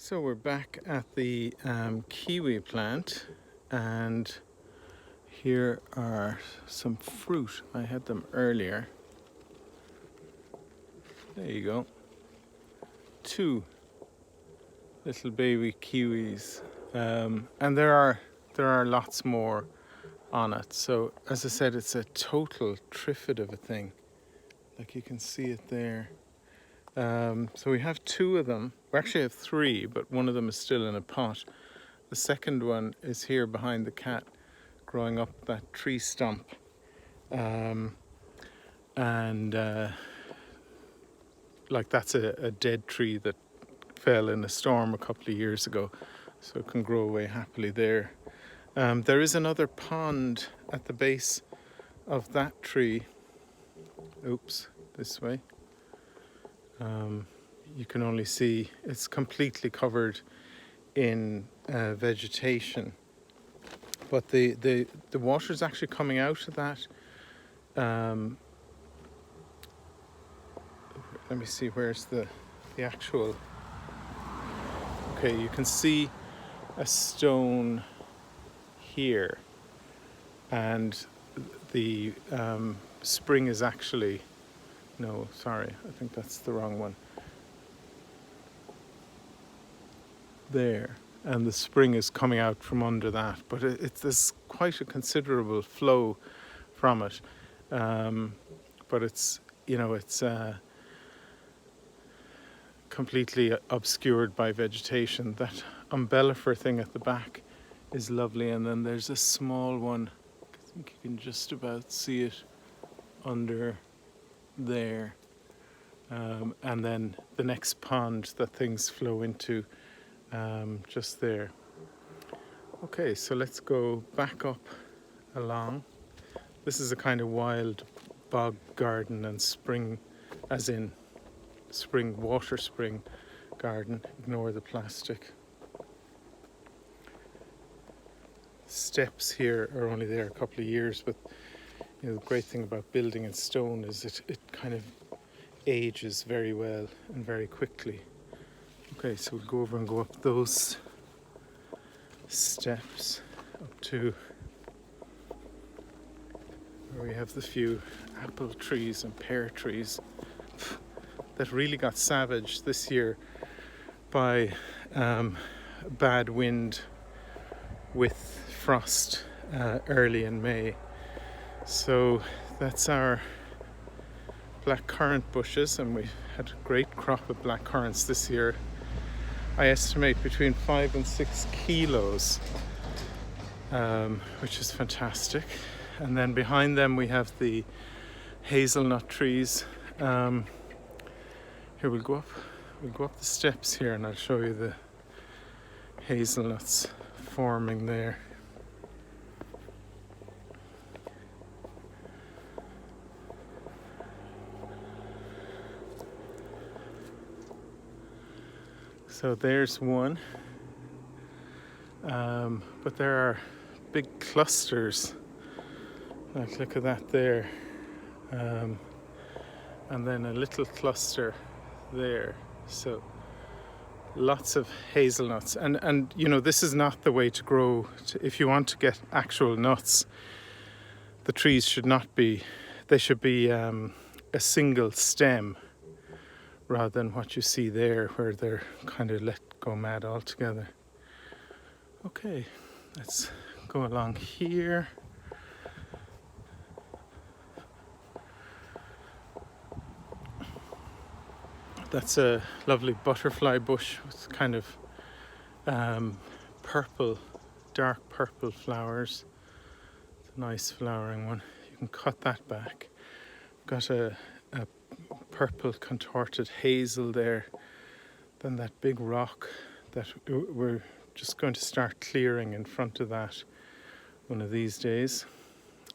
So we're back at the kiwi plant, and here are some fruit. I had them earlier. There you go. 2 little baby kiwis, and there are lots more on it. So as I said, it's a total triffid of a thing. Like you can see it there. So we have 2 of them. We actually have 3, but one of them is still in a pot. The second one is here behind the cat, growing up that tree stump. Like that's a dead tree that fell in a storm a couple of years ago, so it can grow away happily there. There is another pond at the base of that tree. Oops, this way. You can only see it's completely covered in vegetation, but the water is actually coming out of that. Let me see, where's the actual. Okay, you can see a stone here, and the spring is actually, no, sorry, I think that's the wrong one. There, and the spring is coming out from under that, but there's quite a considerable flow from it. But it's completely obscured by vegetation. That umbellifer thing at the back is lovely, and then there's a small one. I think you can just about see it under there. And then the next pond that things flow into, just there. Okay, so let's go back up along. This is a kind of wild bog garden and spring, as in spring, water spring garden. Ignore the plastic. Steps here are only there a couple of years, but the great thing about building in stone is it kind of ages very well and very quickly. Okay, so we'll go over and go up those steps up to where we have the few apple trees and pear trees that really got savaged this year by bad wind with frost early in May. So that's our blackcurrant bushes, and we had a great crop of blackcurrants this year. I estimate between 5 and 6 kilos, which is fantastic. And then behind them we have the hazelnut trees. Here we'll go up the steps here, and I'll show you the hazelnuts forming there. So there's one, but there are big clusters. Like, look at that there, and then a little cluster there. So lots of hazelnuts, and this is not the way to grow. If you want to get actual nuts, the trees should not be. They should be a single stem, rather than what you see there, where they're kind of let go mad altogether. Okay, let's go along here. That's a lovely butterfly bush with kind of purple, dark purple flowers. It's a nice flowering one. You can cut that back. Got a purple contorted hazel there. Then that big rock that we're just going to start clearing in front of that one of these days.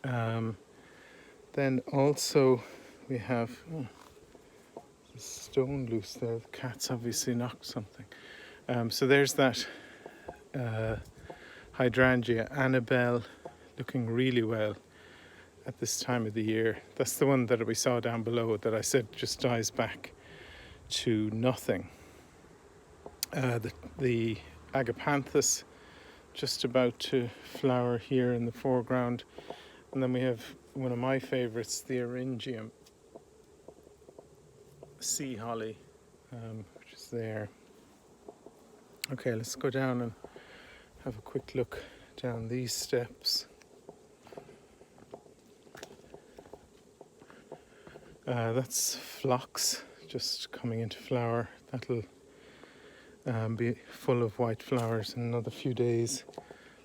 Then also we have a stone loose there. The cat's obviously knocked something. So there's that hydrangea Annabelle, looking really well at this time of the year. That's the one that we saw down below that I said just dies back to nothing. The agapanthus just about to flower here in the foreground. And then we have one of my favourites, the Eryngium sea holly, which is there. Okay, let's go down and have a quick look down these steps. That's phlox just coming into flower. That'll be full of white flowers in another few days.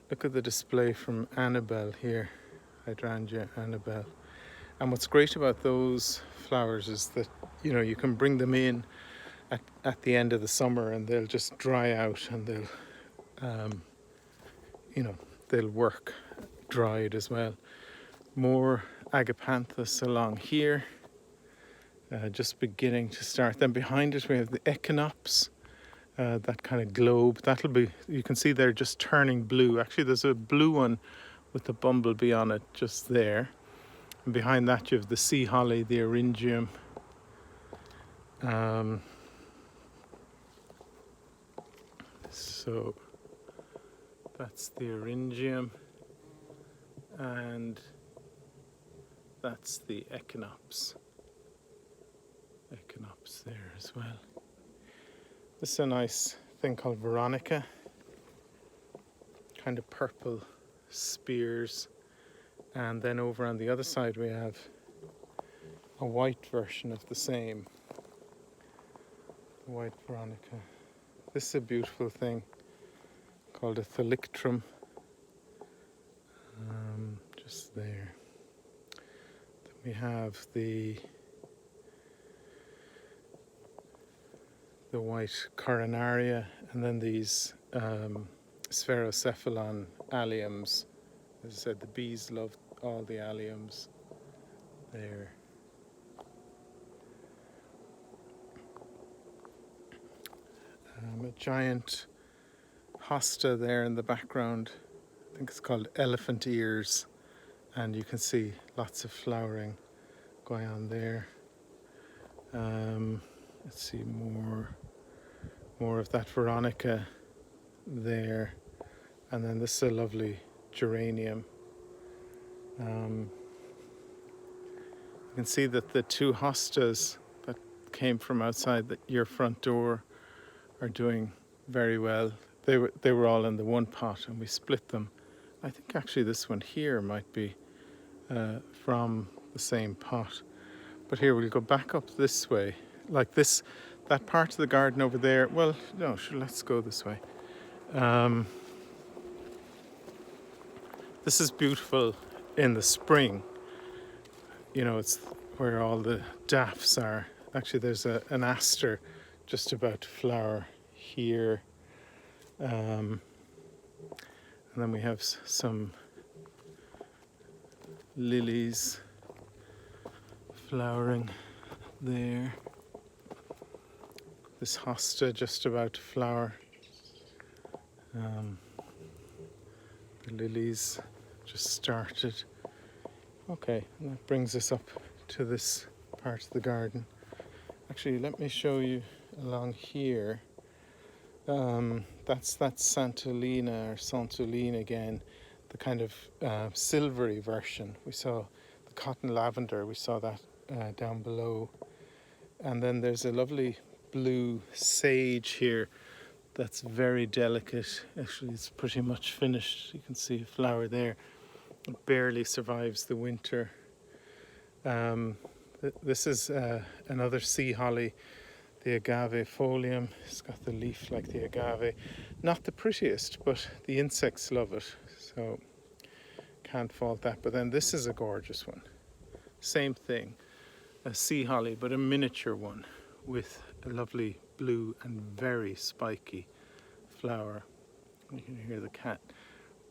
Look at the display from Annabelle here, Hydrangea Annabelle. And what's great about those flowers is that, you know, you can bring them in at the end of the summer and they'll just dry out and they'll work dried as well. More agapanthus along here, just beginning to start. Then behind it we have the echinops, that kind of globe. You can see they're just turning blue. Actually there's a blue one with the bumblebee on it just there. And behind that you have the sea holly, the Eryngium. So that's the Eryngium, and that's the echinops. Echinops there as well. This is a nice thing called Veronica. Kind of purple spears. And then over on the other side we have a white version of the same. The white Veronica. This is a beautiful thing called a Thalictrum. Just there. Then we have the white Coronaria, and then these Spherocephalon alliums. As I said, the bees love all the alliums there. A giant hosta there in the background. I think it's called elephant ears, and you can see lots of flowering going on there. Let's see more of that Veronica there, and then this is a lovely geranium. You can see that the two hostas that came from outside your front door are doing very well. They were all in the one pot and we split them. I think actually this one here might be from the same pot. But here we'll go back up this way, like this, that part of the garden over there. Well, no, sure, let's go this way. This is beautiful in the spring. You know, it's where all the daffs are. Actually, there's an aster just about to flower here. And then we have some lilies flowering there. This hosta just about to flower. The lilies just started. Okay, and that brings us up to this part of the garden. Actually, let me show you along here. That's Santolina or Santoline again, the kind of silvery version. We saw the cotton lavender, we saw that down below. And then there's a lovely blue sage here that's very delicate. Actually, it's pretty much finished. You can see a flower there. It barely survives the winter. This is another sea holly, the agave folium. It's got the leaf like the agave. Not the prettiest, but the insects love it, so can't fault that. But then this is a gorgeous one. Same thing, a sea holly, but a miniature one with a lovely blue and very spiky flower. You can hear the cat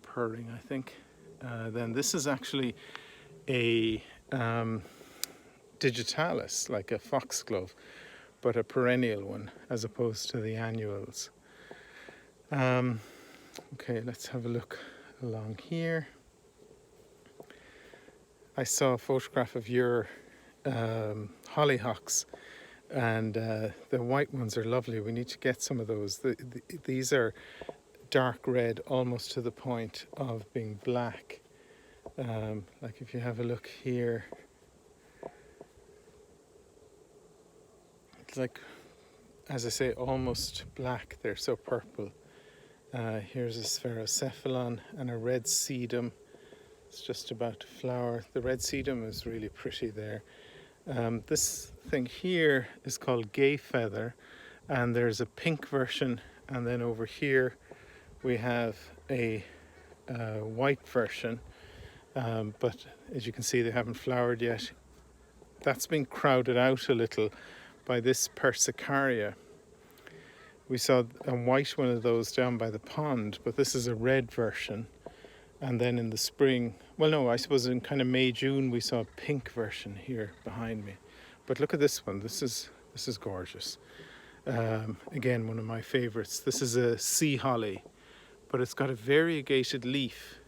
purring, I think. Then this is actually a digitalis, like a foxglove, but a perennial one as opposed to the annuals. Okay, let's have a look along here. I saw a photograph of your hollyhocks, And the white ones are lovely. We need to get some of those. These are dark red, almost to the point of being black. Like if you have a look here, it's like, as I say, almost black. They're so purple. Here's a spherocephalon and a red sedum. It's just about to flower. The red sedum is really pretty there. This thing here is called gay feather, and there's a pink version, and then over here we have a white version, but as you can see they haven't flowered yet. That's been crowded out a little by this Persicaria. We saw a white one of those down by the pond, but this is a red version. And then in the spring, well, no, I suppose in kind of May, June, we saw a pink version here behind me. But look at this one. This is gorgeous. Again, one of my favorites. This is a sea holly, but it's got a variegated leaf.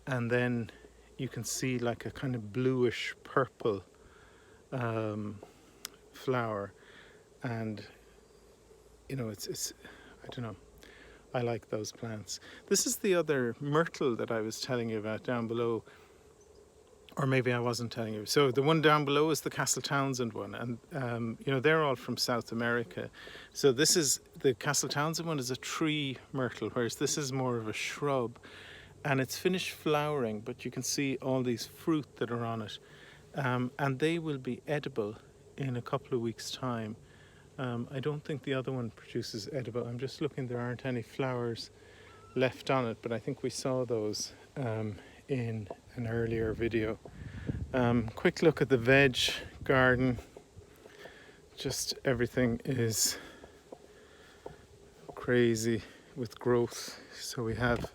And then you can see like a kind of bluish purple flower. And, you know, it's I don't know. I like those plants. This is the other myrtle that I was telling you about down below. Or maybe I wasn't telling you. So the one down below is the Castle Townsend one. And, you know, they're all from South America. So this is, the Castle Townsend one is a tree myrtle, whereas this is more of a shrub. And it's finished flowering, but you can see all these fruit that are on it. And they will be edible in a couple of weeks' time. I don't think the other one produces edible. I'm just looking, there aren't any flowers left on it, but I think we saw those in an earlier video. Quick look at the veg garden. Just everything is crazy with growth. So we have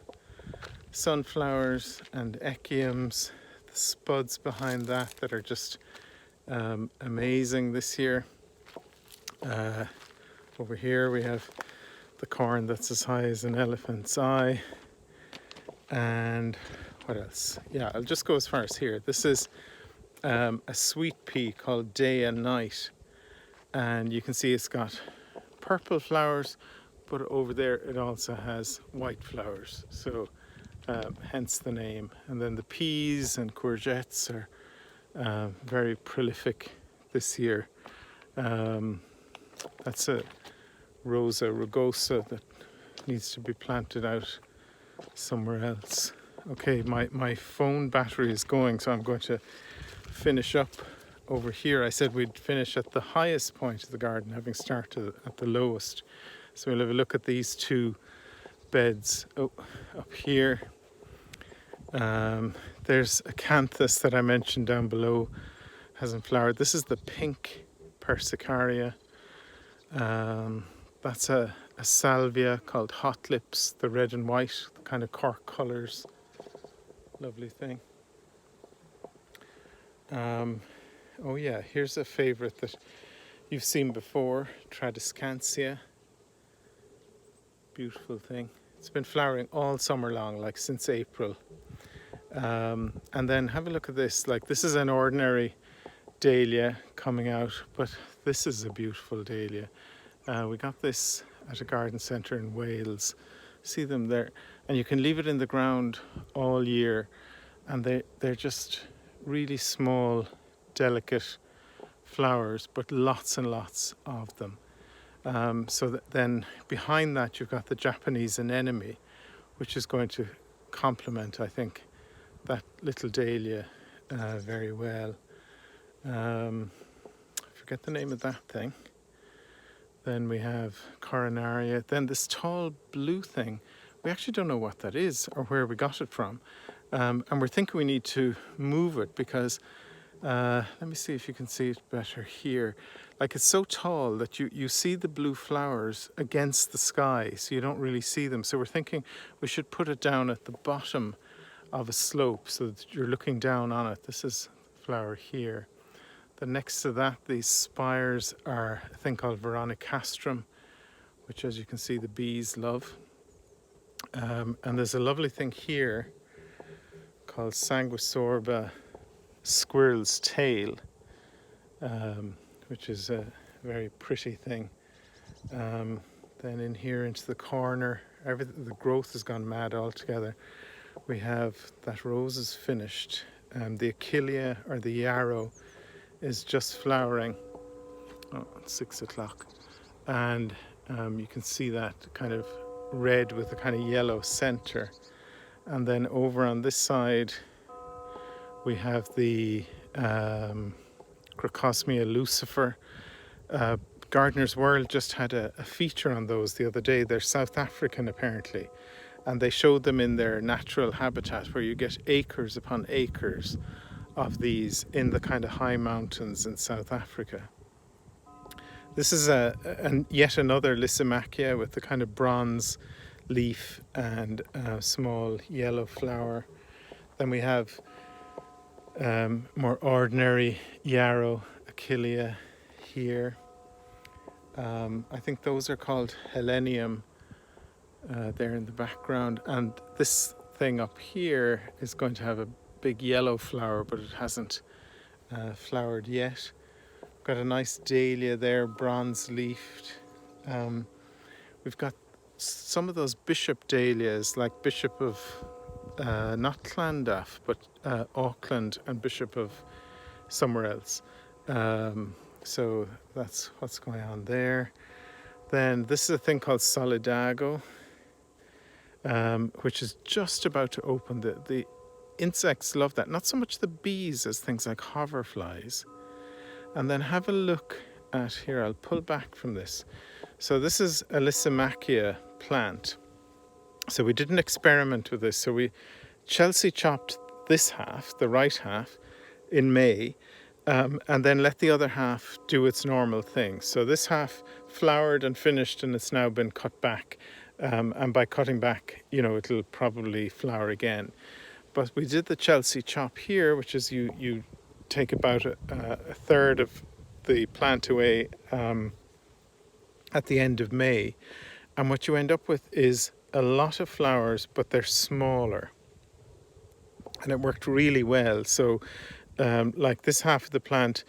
sunflowers and echiums, the spuds behind that are just amazing this year. Over here we have the corn that's as high as an elephant's eye. And what else? Yeah, I'll just go as far as here. This is a sweet pea called Day and Night. And you can see it's got purple flowers, but over there it also has white flowers. So hence the name. And then the peas and courgettes are very prolific this year. That's a Rosa rugosa that needs to be planted out somewhere else. Okay, my phone battery is going, so I'm going to finish up over here. I said we'd finish at the highest point of the garden, having started at the lowest. So we'll have a look at these two beds. Oh, up here. There's acanthus that I mentioned down below, hasn't flowered. This is the pink Persicaria. That's a salvia called Hot Lips, the red and white, the kind of cork colours. Lovely thing. Oh yeah, here's a favourite that you've seen before, Tradescantia. Beautiful thing. It's been flowering all summer long, like since April. And then have a look at this. Like, this is an ordinary dahlia coming out, but this is a beautiful dahlia. We got this at a garden centre in Wales. See them there, and you can leave it in the ground all year, and they're just really small, delicate flowers, but lots and lots of them. Then behind that you've got the Japanese anemone, which is going to complement, I think, that little dahlia very well. I forget the name of that thing. Then we have coronaria. Then this tall blue thing, we actually don't know what that is or where we got it from. And we're thinking we need to move it because, let me see if you can see it better here. Like, it's so tall that you see the blue flowers against the sky, so you don't really see them. So we're thinking we should put it down at the bottom of a slope so that you're looking down on it. This is the flower here. Then next to that, these spires are a thing called Veronicastrum, which, as you can see, the bees love. And there's a lovely thing here called Sanguisorba squirrel's tail, which is a very pretty thing. Then in here into the corner, everything, the growth has gone mad altogether. We have that rose is finished. The Achillea or the yarrow is just flowering. Oh, it's 6 o'clock. And you can see that kind of red with a kind of yellow center. And then over on this side, we have the Crocosmia lucifer. Gardener's World just had a feature on those the other day. They're South African apparently, and they showed them in their natural habitat where you get acres upon acres of these in the kind of high mountains in South Africa. This is yet another Lysimachia with the kind of bronze leaf and small yellow flower. Then we have more ordinary yarrow, Achillea here. I think those are called Helenium there in the background, and this thing up here is going to have a big yellow flower, but it hasn't flowered yet. Got a nice dahlia there, bronze leafed. We've got some of those bishop dahlias, like Bishop of not Clondaff, but Auckland, and Bishop of somewhere else. So that's what's going on there. Then this is a thing called Solidago, which is just about to open. The insects love that, not so much the bees as things like hoverflies. And then have a look at here, I'll pull back from this. So this is a Lysimachia plant. So we did an experiment with this. So we Chelsea chopped this half, the right half, in May, and then let the other half do its normal thing. So this half flowered and finished, and it's now been cut back. And by cutting back, it'll probably flower again. But we did the Chelsea chop here, which is you take about a third of the plant away at the end of May. And what you end up with is a lot of flowers, but they're smaller. And it worked really well. So like this half of the plant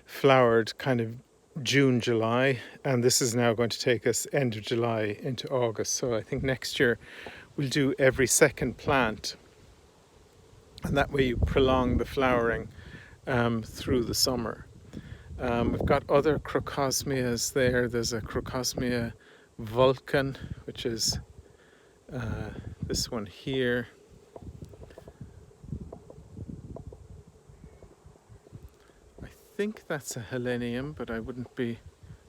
flowered kind of June, July, and this is now going to take us end of July into August. So I think next year we'll do every second plant. And that way you prolong the flowering through the summer. We've got other Crocosmias there. There's a Crocosmia Vulcan, which is this one here. I think that's a Helenium, but I wouldn't be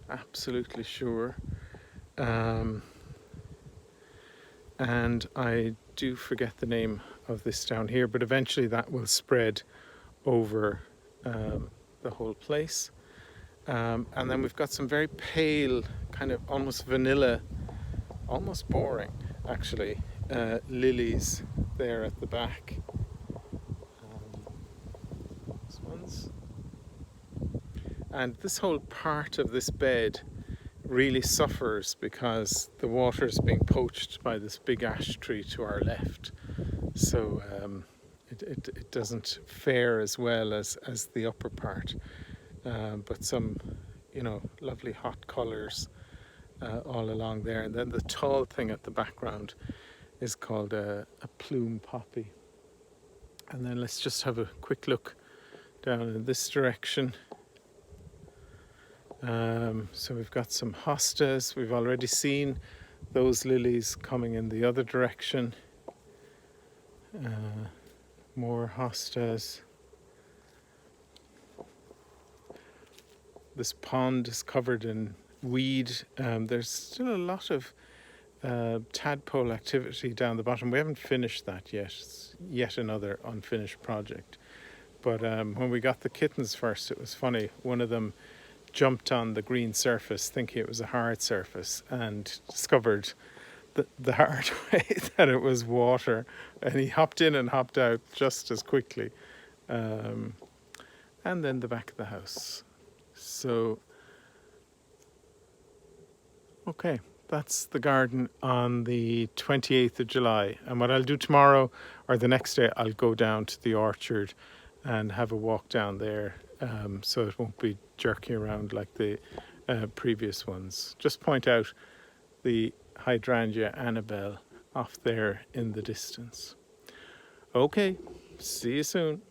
absolutely sure. And I do forget the name of this down here, but eventually that will spread over the whole place. And then we've got some very pale, kind of almost vanilla, almost boring actually, lilies there at the back. These ones. And this whole part of this bed really suffers because the water is being poached by this big ash tree to our left. So it doesn't fare as well as the upper part. But some, lovely hot colours all along there. And then the tall thing at the background is called a plume poppy. And then let's just have a quick look down in this direction. So we've got some hostas. We've already seen those lilies coming in the other direction. More hostas. This pond is covered in weed. There's still a lot of tadpole activity down the bottom. We haven't finished that yet. It's yet another unfinished project. But when we got the kittens first, it was funny. One of them jumped on the green surface thinking it was a hard surface and discovered the hard way that it was water, and he hopped in and hopped out just as quickly. And then the back of the house. So, okay, that's the garden on the 28th of July. And what I'll do tomorrow or the next day, I'll go down to the orchard and have a walk down there so it won't be jerking around like the previous ones. Just point out the Hydrangea Annabelle off there in the distance. Okay, see you soon.